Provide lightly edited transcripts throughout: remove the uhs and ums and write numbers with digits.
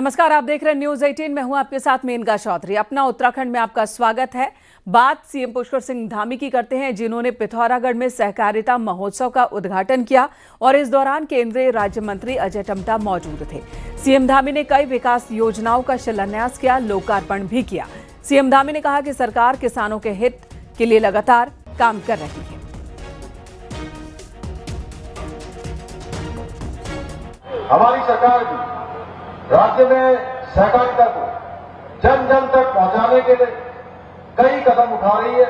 नमस्कार, आप देख रहे हैं न्यूज 18। मैं हूं आपके साथ मेनका चौधरी। अपना उत्तराखंड में आपका स्वागत है। बात सीएम पुष्कर सिंह धामी की करते हैं, जिन्होंने पिथौरागढ़ में सहकारिता महोत्सव का उद्घाटन किया और इस दौरान केंद्रीय राज्य मंत्री अजय टम्टा मौजूद थे। सीएम धामी ने कई विकास योजनाओं का शिलान्यास किया, लोकार्पण भी किया। सीएम धामी ने कहा कि सरकार किसानों के हित के लिए लगातार काम कर रही है। हमारी सरकार भी राज्य में सहकारिता को जन जन तक पहुंचाने के लिए कई कदम उठा रही है।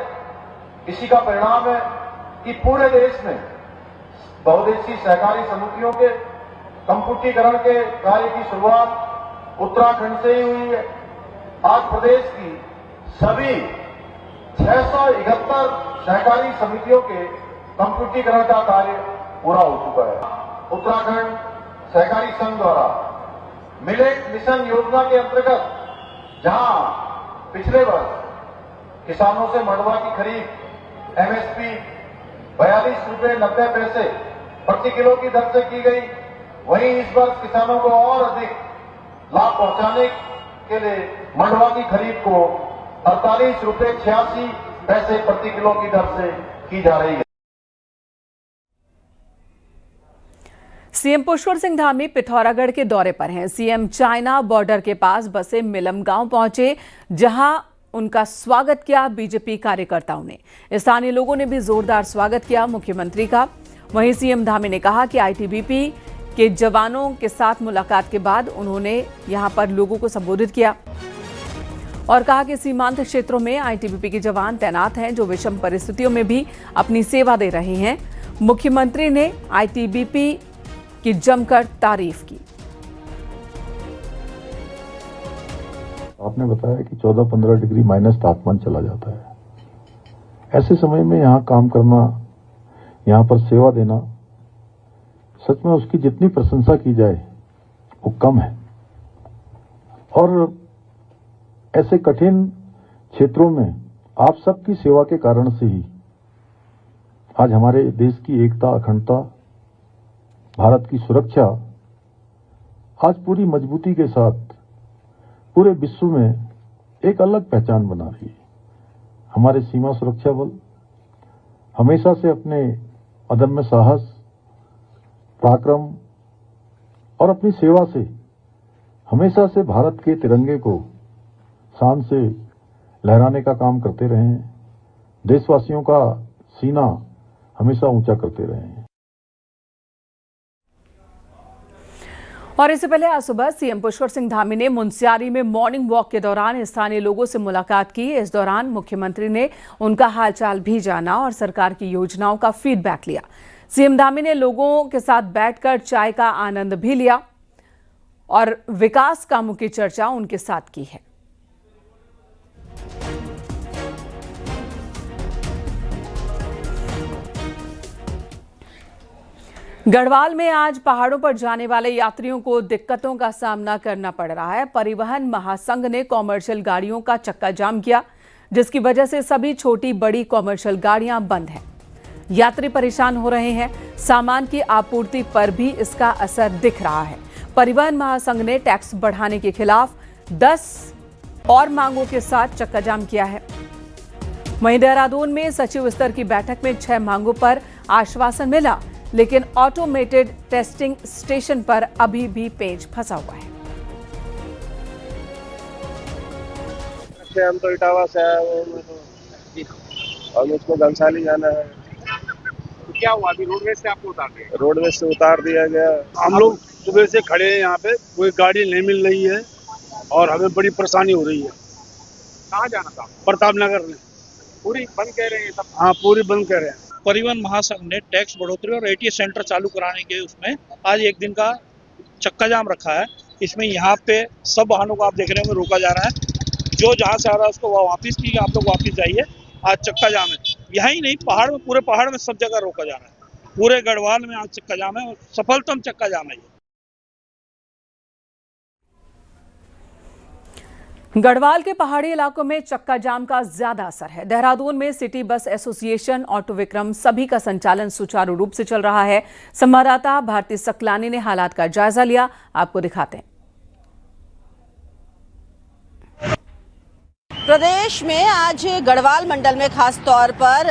इसी का परिणाम है कि पूरे देश में बहुउद्देशीय सहकारी समितियों के कंप्यूटरीकरण के कार्य की शुरुआत उत्तराखंड से ही हुई है। आज प्रदेश की सभी 671 सहकारी समितियों के कंप्यूटरीकरण का कार्य पूरा हो चुका है। उत्तराखंड सहकारी संघ द्वारा मिलेट मिशन योजना के अंतर्गत जहां पिछले वर्ष किसानों से मंडवा की खरीद एमएसपी 42.90 प्रति किलो की दर से की गई, वहीं इस वर्ष किसानों को और अधिक लाभ पहुंचाने के लिए मंडवा की खरीद को 48.86 प्रति किलो की दर से की जा रही है। सीएम पुष्कर सिंह धामी पिथौरागढ़ के दौरे पर हैं। सीएम चाइना बॉर्डर के पास बसे मिलम गांव पहुंचे, जहां उनका स्वागत किया बीजेपी कार्यकर्ताओं ने। स्थानीय लोगों ने भी जोरदार स्वागत किया मुख्यमंत्री का। वहीं सीएम धामी ने कहा कि आईटीबीपी के जवानों के साथ मुलाकात के बाद उन्होंने यहां पर लोगों को संबोधित किया और कहा कि सीमांत क्षेत्रों में आईटीबीपी के जवान तैनात हैं, जो विषम परिस्थितियों में भी अपनी सेवा दे रहे हैं। मुख्यमंत्री ने आईटीबीपी की जमकर तारीफ की। आपने बताया कि 14-15 डिग्री माइनस तापमान चला जाता है। ऐसे समय में यहाँ काम करना, यहाँ पर सेवा देना, सच में उसकी जितनी प्रशंसा की जाए वो कम है। और ऐसे कठिन क्षेत्रों में आप सबकी सेवा के कारण से ही आज हमारे देश की एकता, अखंडता, भारत की सुरक्षा आज पूरी मजबूती के साथ पूरे विश्व में एक अलग पहचान बना रही है। हमारे सीमा सुरक्षा बल हमेशा से अपने अदम्य साहस, पराक्रम और अपनी सेवा से हमेशा से भारत के तिरंगे को शान से लहराने का काम करते रहे हैं। देशवासियों का सीना हमेशा ऊंचा करते रहे हैं। और इससे पहले आज सुबह सीएम पुष्कर सिंह धामी ने मुनस्यारी में मॉर्निंग वॉक के दौरान स्थानीय लोगों से मुलाकात की। इस दौरान मुख्यमंत्री ने उनका हालचाल भी जाना और सरकार की योजनाओं का फीडबैक लिया। सीएम धामी ने लोगों के साथ बैठकर चाय का आनंद भी लिया और विकास कामों की चर्चा उनके साथ की है। गढ़वाल में आज पहाड़ों पर जाने वाले यात्रियों को दिक्कतों का सामना करना पड़ रहा है। परिवहन महासंघ ने कॉमर्शियल गाड़ियों का चक्का जाम किया, जिसकी वजह से सभी छोटी बड़ी कॉमर्शियल गाड़ियां बंद हैं। यात्री परेशान हो रहे हैं। सामान की आपूर्ति पर भी इसका असर दिख रहा है। परिवहन महासंघ ने टैक्स बढ़ाने के खिलाफ 10 और मांगों के साथ चक्का जाम किया है। वहीं देहरादून में सचिव स्तर की बैठक में 6 मांगों पर आश्वासन मिला, लेकिन ऑटोमेटेड टेस्टिंग स्टेशन पर अभी भी पेंच फंसा हुआ है। हम तो इटावा से आए और मुझको घनसाली जाना है। तो क्या हुआ, अभी रोडवेज से आपको उतार दिया? रोडवेज से उतार दिया गया। हम लोग सुबह से खड़े हैं यहाँ पे, कोई गाड़ी नहीं मिल रही है और हमें बड़ी परेशानी हो रही है। कहाँ जाना था? प्रताप नगर में। पूरी बंद कह रहे हैं सब? हाँ, पूरी बंद कह रहे हैं। परिवहन महासंघ ने टैक्स बढ़ोतरी और एटीएस सेंटर चालू कराने के उसमें आज एक दिन का चक्का जाम रखा है। इसमें यहाँ पे सब वाहनों को आप देख रहे होंगे रोका जा रहा है। जो जहाँ से आ रहा है उसको वापस की, आप लोग वापस जाइए। आज चक्का जाम है। यही नहीं, पहाड़ में, पूरे पहाड़ में सब जगह रोका जा रहा है। पूरे गढ़वाल में आज चक्का जाम है और सफलतम चक्का जाम है। गढ़वाल के पहाड़ी इलाकों में चक्का जाम का ज्यादा असर है। देहरादून में city bus association, auto Vikram सभी का संचालन सुचारू रूप से चल रहा है। संवाददाता भारती सकलानी ने हालात का जायजा लिया, आपको दिखाते हैं। प्रदेश में आज गढ़वाल मंडल में खास तौर पर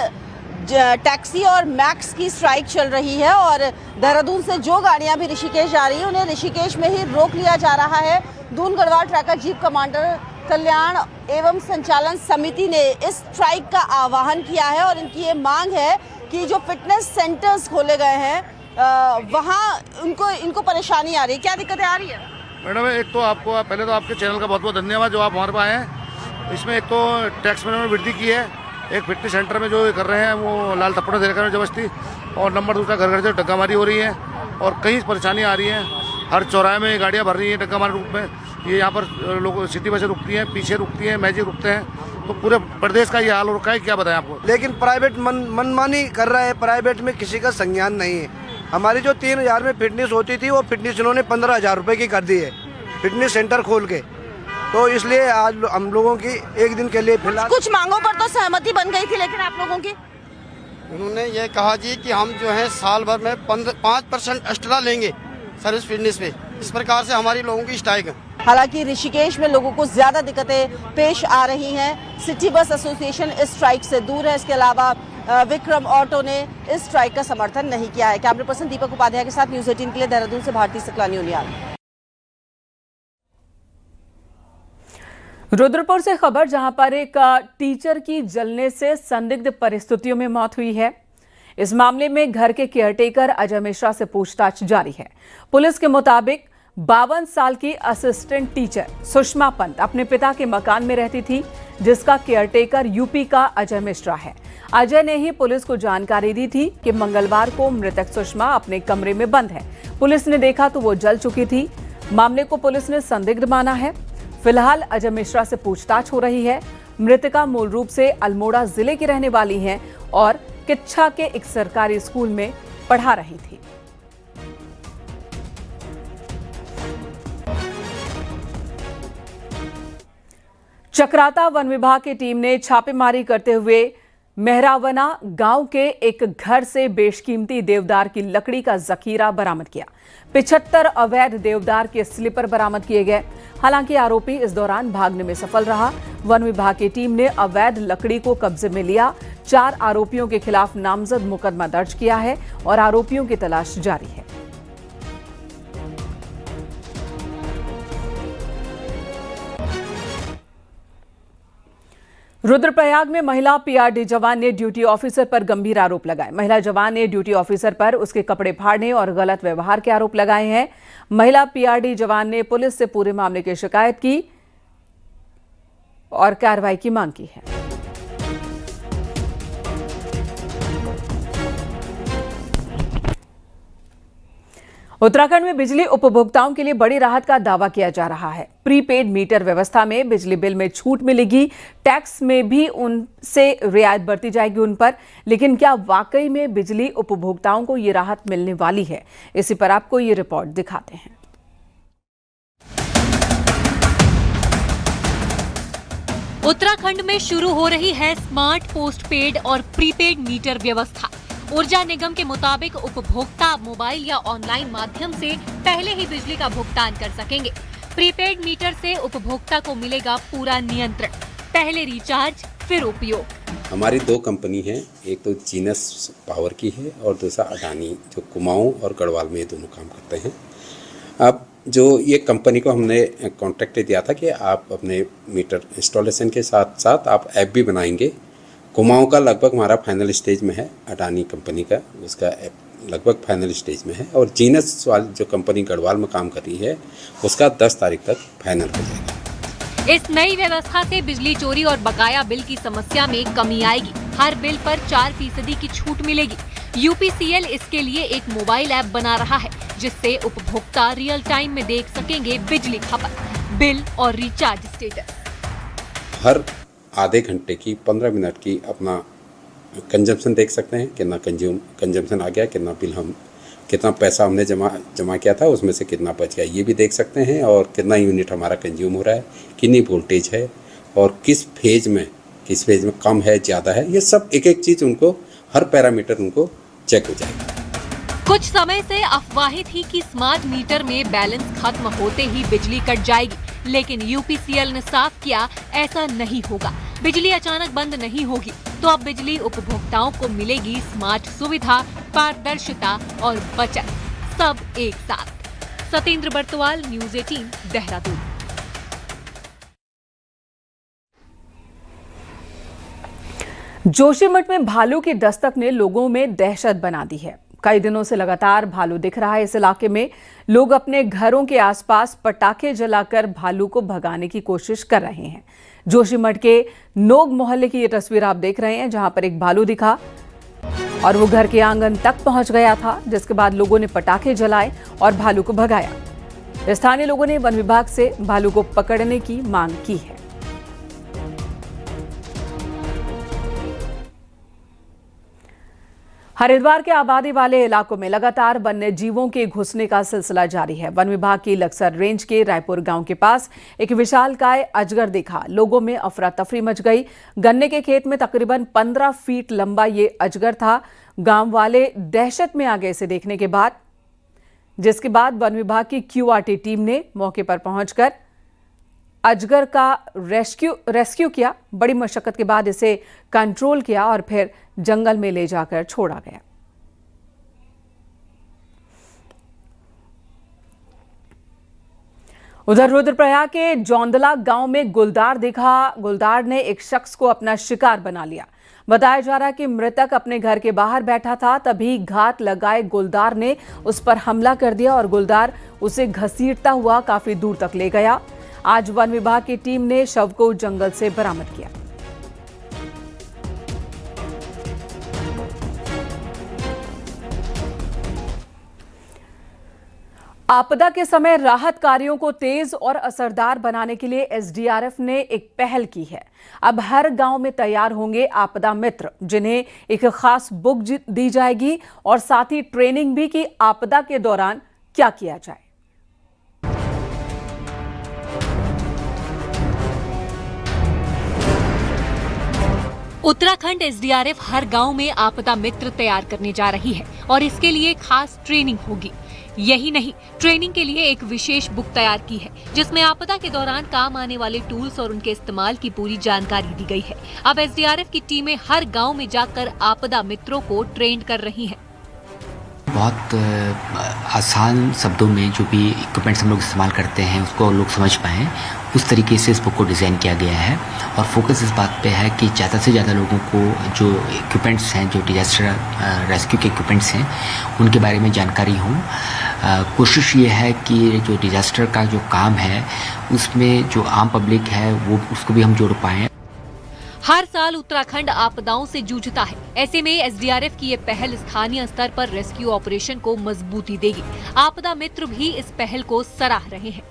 टैक्सी और मैक्स की स्ट्राइक चल रही है और देहरादून से जो गाड़ियां भी ऋषिकेश जा रही हैं उन्हें ऋषिकेश में ही रोक लिया जा रहा है। Doon Garhwal tracker jeep commander कल्याण एवं संचालन समिति ने इस स्ट्राइक का आह्वान किया है और इनकी ये मांग है कि जो फिटनेस सेंटर्स खोले गए हैं वहाँ इनको परेशानी आ रही है। क्या दिक्कतें आ रही है मैडम? एक तो आपको पहले तो आपके चैनल का बहुत बहुत धन्यवाद जो आप हमारे पास आए हैं। इसमें एक तो टैक्स में उन्होंने वृद्धि की है, एक फिटनेस सेंटर में जो कर रहे हैं वो लाल थप्पड़ दे रहे हैं जबरदस्ती, और नंबर दूसरा घर घर से डग्गामारी हो रही है और कई परेशानी आ रही है। हर चौराहे में गाड़ियाँ भर रही हैं डग्गामारी रूप में। ये यहाँ पर लोग सिटी बसें रुकती हैं, पीछे रुकती हैं, मैजिक रुकते हैं, तो पूरे प्रदेश का ये हाल हो रखा है। क्या बताएं आपको? लेकिन प्राइवेट मनमानी कर रहा है, प्राइवेट में किसी का संज्ञान नहीं है। हमारी जो 3000 में फिटनेस होती थी वो फिटनेस इन्होंने 15,000 रुपये की कर दी है फिटनेस सेंटर खोल के। तो इसलिए आज हम लोगों की एक दिन के लिए फिलहाल कुछ मांगों पर तो सहमति बन गई थी, लेकिन आप लोगों की उन्होंने ये कहा जी कि हम जो है साल भर में 5% एक्स्ट्रा लेंगे सर्विस फिटनेस पे। इस प्रकार से हमारी लोगों की स्ट्राइक है। हालांकि ऋषिकेश में लोगों को ज्यादा दिक्कतें पेश आ रही हैं। सिटी बस एसोसिएशन इस स्ट्राइक से दूर है। इसके अलावा विक्रम ऑटो ने इस स्ट्राइक का समर्थन नहीं किया है। कैमरा पर्सन दीपक उपाध्याय के साथ न्यूज़ 18 के लिए देहरादून से भारती सकलानी उनियाल। रुद्रपुर से खबर, जहां पर एक टीचर की जलने से संदिग्ध परिस्थितियों में मौत हुई है। इस मामले में घर के केयरटेकर अजय मिश्रा से पूछताछ जारी है। पुलिस के मुताबिक 52 साल की असिस्टेंट टीचर सुषमा पंत अपने पिता के मकान में रहती थी, जिसका केयरटेकर यूपी का अजय मिश्रा है। अजय ने ही पुलिस को जानकारी दी थी कि मंगलवार को मृतक सुषमा अपने कमरे में बंद है। पुलिस ने देखा तो वो जल चुकी थी। मामले को पुलिस ने संदिग्ध माना है। फिलहाल अजय मिश्रा से पूछताछ हो रही है। मृतका मूल रूप से अल्मोड़ा जिले की रहने वाली हैं और किच्छा के एक सरकारी स्कूल में पढ़ा रही थी। चक्राता वन विभाग की टीम ने छापेमारी करते हुए मेहरावना गांव के एक घर से बेशकीमती देवदार की लकड़ी का जखीरा बरामद किया। 75 अवैध देवदार के स्लीपर बरामद किए गए। हालांकि आरोपी इस दौरान भागने में सफल रहा। वन विभाग की टीम ने अवैध लकड़ी को कब्जे में लिया। 4 आरोपियों के खिलाफ नामजद मुकदमा दर्ज किया है और आरोपियों की तलाश जारी है। रुद्रप्रयाग में महिला पीआरडी जवान ने ड्यूटी ऑफिसर पर गंभीर आरोप लगाए। महिला जवान ने ड्यूटी ऑफिसर पर उसके कपड़े फाड़ने और गलत व्यवहार के आरोप लगाए हैं। महिला पीआरडी जवान ने पुलिस से पूरे मामले की शिकायत की और कार्रवाई की मांग की है। उत्तराखंड में बिजली उपभोक्ताओं के लिए बड़ी राहत का दावा किया जा रहा है। प्रीपेड मीटर व्यवस्था में बिजली बिल में छूट मिलेगी। टैक्स में भी उनसे रियायत बरती जाएगी उन पर। लेकिन क्या वाकई में बिजली उपभोक्ताओं को ये राहत मिलने वाली है? इसी पर आपको ये रिपोर्ट दिखाते हैं। उत्तराखंड में शुरू हो रही है स्मार्ट पोस्टपेड और प्रीपेड मीटर व्यवस्था। ऊर्जा निगम के मुताबिक उपभोक्ता मोबाइल या ऑनलाइन माध्यम से पहले ही बिजली का भुगतान कर सकेंगे। प्रीपेड मीटर से उपभोक्ता को मिलेगा पूरा नियंत्रण, पहले रिचार्ज फिर उपयोग। हमारी 2 कंपनी है, एक तो जीनस पावर की है और दूसरा अडानी, जो कुमाऊं और गढ़वाल में दोनों काम करते हैं। अब जो ये कंपनी को हमने कॉन्ट्रैक्ट दिया था कि आप अपने मीटर इंस्टॉलेशन के साथ साथ आप ऐप भी बनाएंगे। कुमाऊं का लगभग हमारा फाइनल स्टेज में है, अडानी कंपनी का उसका ऐप लगभग फाइनल स्टेज में है, और जीनस वाली जो कंपनी गढ़वाल में काम कर रही है उसका 10 तारीख तक फाइनल हो जाएगा। इस नई व्यवस्था से बिजली चोरी और बकाया बिल की समस्या में कमी आएगी। हर बिल पर 4% की छूट मिलेगी। यूपीसीएल इसके लिए एक मोबाइल ऐप बना रहा है, जिससे उपभोक्ता रियल टाइम में देख सकेंगे बिजली खपत, बिल और रिचार्ज स्टेटस। हर आधे घंटे की 15 मिनट की अपना कंजम्पशन देख सकते हैं, कितना कंजम्पशन आ गया, कितना बिल कितना पैसा हमने जमा किया था उसमें से कितना बच गया, ये भी देख सकते हैं, और कितना यूनिट हमारा कंज्यूम हो रहा है, कितनी वोल्टेज है और किस फेज में कम है ज़्यादा है, ये सब एक एक चीज़ उनको हर पैरामीटर उनको चेक हो जाएगा। कुछ समय से अफवाहें थी कि स्मार्ट मीटर में बैलेंस खत्म होते ही बिजली कट जाएगी, लेकिन यूपीसीएल ने साफ किया ऐसा नहीं होगा। बिजली अचानक बंद नहीं होगी तो अब बिजली उपभोक्ताओं को मिलेगी स्मार्ट सुविधा, पारदर्शिता और बचत, सब एक साथ। सतेंद्र बर्तवाल, न्यूज़ 18, देहरादून। जोशीमठ में भालू की दस्तक ने लोगों में दहशत बना दी है। कई दिनों से लगातार भालू दिख रहा है। इस इलाके में लोग अपने घरों के आसपास पटाखे जलाकर भालू को भगाने की कोशिश कर रहे हैं। जोशीमठ के नोग मोहल्ले की ये तस्वीर आप देख रहे हैं, जहां पर एक भालू दिखा और वो घर के आंगन तक पहुंच गया था, जिसके बाद लोगों ने पटाखे जलाए और भालू को भगाया। स्थानीय लोगों ने वन विभाग से भालू को पकड़ने की मांग की है। हरिद्वार के आबादी वाले इलाकों में लगातार वन्य जीवों के घुसने का सिलसिला जारी है। वन विभाग की लक्सर रेंज के रायपुर गांव के पास एक विशालकाय अजगर दिखा। लोगों में अफरा तफरी मच गई। गन्ने के खेत में तकरीबन 15 फीट लंबा ये अजगर था। गांव वाले दहशत में आ गए इसे देखने के बाद, जिसके बाद वन विभाग की क्यूआरटी टीम ने मौके पर पहुंचकर अजगर का रेस्क्यू किया। बड़ी मशक्कत के बाद इसे कंट्रोल किया और फिर जंगल में ले जाकर छोड़ा गया। उधर रुद्रप्रयाग के जौंदला गांव में गुलदार दिखा। गुलदार ने एक शख्स को अपना शिकार बना लिया। बताया जा रहा है कि मृतक अपने घर के बाहर बैठा था, तभी घात लगाए गुलदार ने उस पर हमला कर दिया और गुलदार उसे घसीटता हुआ काफी दूर तक ले गया। आज वन विभाग की टीम ने शव को जंगल से बरामद किया। आपदा के समय राहत कार्यों को तेज और असरदार बनाने के लिए एसडीआरएफ ने एक पहल की है। अब हर गांव में तैयार होंगे आपदा मित्र, जिन्हें एक खास बुक दी जाएगी और साथ ही ट्रेनिंग भी कि आपदा के दौरान क्या किया जाए। उत्तराखंड एसडीआरएफ हर गांव में आपदा मित्र तैयार करने जा रही है और इसके लिए खास ट्रेनिंग होगी। यही नहीं, ट्रेनिंग के लिए एक विशेष बुक तैयार की है, जिसमें आपदा के दौरान काम आने वाले टूल्स और उनके इस्तेमाल की पूरी जानकारी दी गई है। अब एसडीआरएफ की टीमें हर गांव में जाकर आपदा मित्रों को ट्रेन कर रही हैं। बहुत आसान शब्दों में जो भी इक्विपमेंट्स हम लोग इस्तेमाल करते हैं उसको लोग समझ पाएँ, उस तरीके से इस बुक को डिज़ाइन किया गया है। और फोकस इस बात पे है कि ज़्यादा से ज़्यादा लोगों को जो इक्विपमेंट्स हैं, जो डिजास्टर रेस्क्यू के इक्विपमेंट्स हैं, उनके बारे में जानकारी हो। कोशिश ये है कि जो डिजास्टर का जो काम है उसमें जो आम पब्लिक है वो उसको भी हम जोड़ पाएँ। हर साल उत्तराखंड आपदाओं से जूझता है। ऐसे में एसडीआरएफ की ये पहल स्थानीय स्तर पर रेस्क्यू ऑपरेशन को मजबूती देगी। आपदा मित्र भी इस पहल को सराह रहे हैं।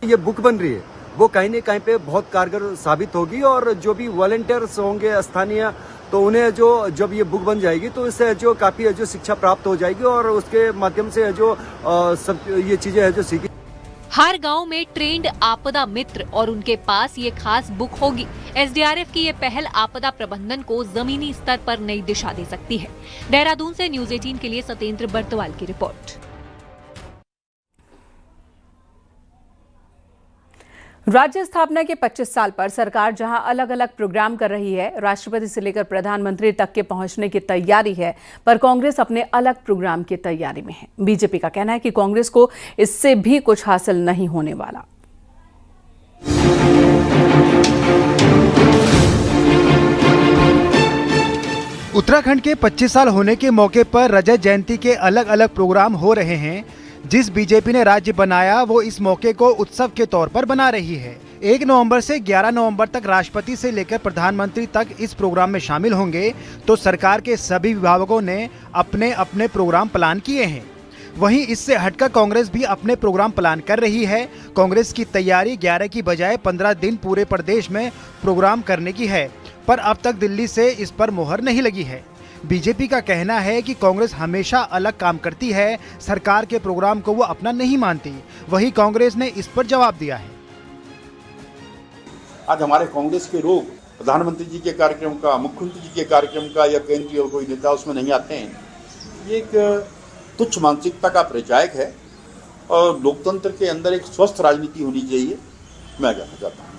ये बुक बन रही है, वो कहीं न कहीं पे बहुत कारगर साबित होगी और जो भी वॉलंटियर्स होंगे स्थानीय, तो उन्हें जो जब ये बुक बन जाएगी तो इससे जो काफी जो शिक्षा प्राप्त हो जाएगी और उसके माध्यम से जो सब ये चीजें है जो सीखी। हर गांव में ट्रेंड आपदा मित्र और उनके पास ये खास बुक होगी। एसडीआरएफ की ये पहल आपदा प्रबंधन को जमीनी स्तर पर नई दिशा दे सकती है। देहरादून से न्यूज़ 18 के लिए सतेंद्र बर्तवाल की रिपोर्ट। राज्य स्थापना के 25 साल पर सरकार जहां अलग अलग प्रोग्राम कर रही है, राष्ट्रपति से लेकर प्रधानमंत्री तक के पहुंचने की तैयारी है, पर कांग्रेस अपने अलग प्रोग्राम की तैयारी में है। बीजेपी का कहना है कि कांग्रेस को इससे भी कुछ हासिल नहीं होने वाला। उत्तराखंड के 25 साल होने के मौके पर रजत जयंती के अलग अलग प्रोग्राम हो रहे हैं। जिस बीजेपी ने राज्य बनाया वो इस मौके को उत्सव के तौर पर बना रही है। 1 नवंबर से 11 नवंबर तक राष्ट्रपति से लेकर प्रधानमंत्री तक इस प्रोग्राम में शामिल होंगे, तो सरकार के सभी विभागों ने अपने अपने प्रोग्राम प्लान किए हैं। वहीं इससे हटकर कांग्रेस भी अपने प्रोग्राम प्लान कर रही है। कांग्रेस की तैयारी 11 की बजाय 15 दिन पूरे प्रदेश में प्रोग्राम करने की है, पर अब तक दिल्ली से इस पर मोहर नहीं लगी है। बीजेपी का कहना है कि कांग्रेस हमेशा अलग काम करती है, सरकार के प्रोग्राम को वो अपना नहीं मानती। वहीं कांग्रेस ने इस पर जवाब दिया है। आज हमारे कांग्रेस के लोग प्रधानमंत्री जी के कार्यक्रम का, मुख्यमंत्री जी के कार्यक्रम का या केंद्रीय कोई नेता उसमें नहीं आते हैं, ये एक तुच्छ मानसिकता का परिचायक है। और लोकतंत्र के अंदर एक स्वस्थ राजनीति होनी चाहिए मैं कहना चाहता हूँ।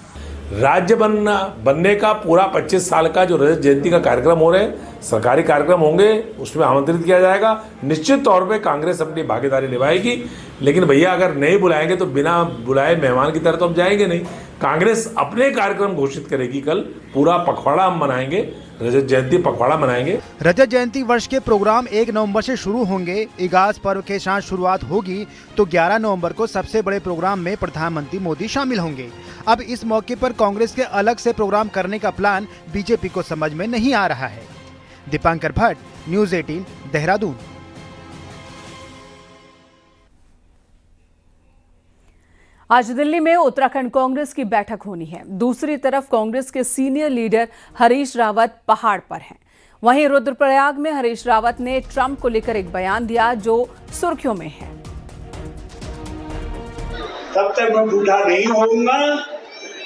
राज्य बनने का पूरा 25 साल का जो रजत जयंती का कार्यक्रम हो रहे हैं, सरकारी कार्यक्रम होंगे, उसमें आमंत्रित किया जाएगा। निश्चित तौर पे कांग्रेस अपनी भागीदारी निभाएगी, लेकिन भैया अगर नहीं बुलाएंगे तो बिना बुलाए मेहमान की तरह तो हम जाएंगे नहीं। कांग्रेस अपने कार्यक्रम घोषित करेगी। कल पूरा पखवाड़ा हम मनाएंगे, रजत जयंती पखवाड़ा मनाएंगे। रजत जयंती वर्ष के प्रोग्राम 1 नवंबर से शुरू होंगे। इगास पर्व के साथ शुरुआत होगी तो 11 नवंबर को सबसे बड़े प्रोग्राम में प्रधानमंत्री मोदी शामिल होंगे। अब इस मौके पर कांग्रेस के अलग से प्रोग्राम करने का प्लान बीजेपी को समझ में नहीं आ रहा है। दीपांकर भट्ट, न्यूज़ 18, देहरादून। आज दिल्ली में उत्तराखंड कांग्रेस की बैठक होनी है। दूसरी तरफ कांग्रेस के सीनियर लीडर हरीश रावत पहाड़ पर हैं। वहीं रुद्रप्रयाग में हरीश रावत ने ट्रंप को लेकर एक बयान दिया जो सुर्खियों में है। तब तक मैं बूढ़ा नहीं होऊंगा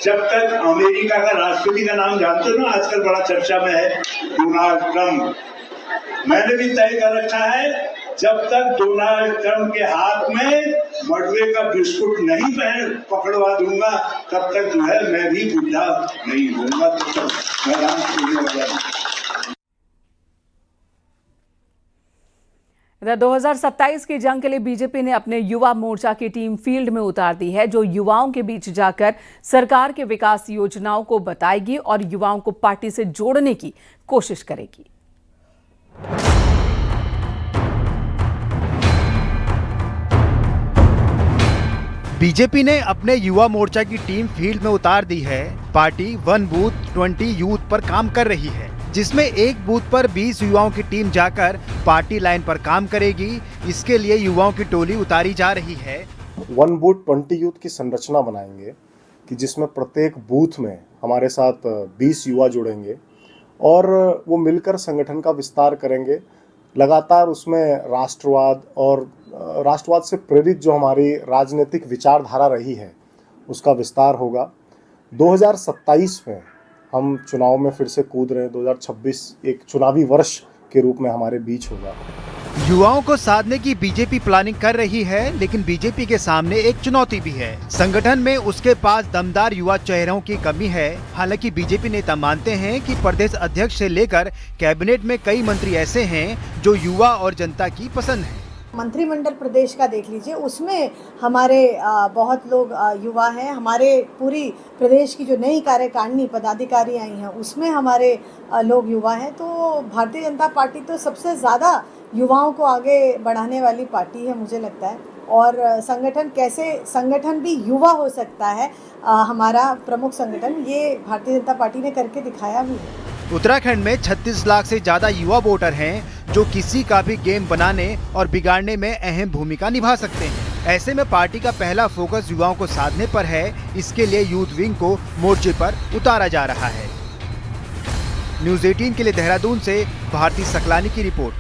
जब तक अमेरिका का राष्ट्रपति का नाम जानते हो ना, आजकल बड़ा चर्चा में है डोनाल्ड ट्रंप। मैंने भी तय कर रखा है जब तक डोनाल्ड ट्रंप के हाथ में मडवे का बिस्कुट नहीं पकड़वा दूंगा तब तक जो है मैं भी बूढ़ा नहीं होऊंगा। तब तक मैदान छोड़ने वाला नहीं। इधर 2027 की जंग के लिए बीजेपी ने अपने युवा मोर्चा की टीम फील्ड में उतार दी है, जो युवाओं के बीच जाकर सरकार के विकास योजनाओं को बताएगी और युवाओं को पार्टी से जोड़ने की कोशिश करेगी। बीजेपी ने अपने युवा मोर्चा की टीम फील्ड में उतार दी है। पार्टी 1 बूथ 20 यूथ पर काम कर रही है, जिसमें एक बूथ पर 20 युवाओं की टीम जाकर पार्टी लाइन पर काम करेगी। इसके लिए युवाओं की टोली उतारी जा रही है। 1 बूथ 20 यूथ की संरचना बनाएंगे कि जिसमें प्रत्येक बूथ में हमारे साथ 20 युवा जुड़ेंगे और वो मिलकर संगठन का विस्तार करेंगे। लगातार उसमें राष्ट्रवाद से प्रेरित जो हमारी राजनीतिक विचारधारा रही है उसका विस्तार होगा। 2027 में हम चुनाव में फिर से कूद रहे हैं। 2026 एक चुनावी वर्ष के रूप में हमारे बीच होगा। युवाओं को साधने की बीजेपी प्लानिंग कर रही है, लेकिन बीजेपी के सामने एक चुनौती भी है। संगठन में उसके पास दमदार युवा चेहरों की कमी है। हालांकि बीजेपी नेता मानते हैं कि प्रदेश अध्यक्ष से लेकर कैबिनेट में कई मंत्री ऐसे हैं जो युवा और जनता की पसंद है। मंत्रिमंडल प्रदेश का देख लीजिए, उसमें हमारे बहुत लोग युवा हैं। हमारे पूरी प्रदेश की जो नई कार्यकारिणी पदाधिकारी आई हैं उसमें हमारे लोग युवा हैं। तो भारतीय जनता पार्टी तो सबसे ज़्यादा युवाओं को आगे बढ़ाने वाली पार्टी है मुझे लगता है। और संगठन भी युवा हो सकता है। हमारा प्रमुख संगठन ये भारतीय जनता पार्टी ने करके दिखाया भी है। उत्तराखंड में 36 लाख से ज्यादा युवा वोटर हैं जो किसी का भी गेम बनाने और बिगाड़ने में अहम भूमिका निभा सकते हैं। ऐसे में पार्टी का पहला फोकस युवाओं को साधने पर है। इसके लिए यूथ विंग को मोर्चे पर उतारा जा रहा है। न्यूज़ 18 के लिए देहरादून से भारती सकलानी की रिपोर्ट।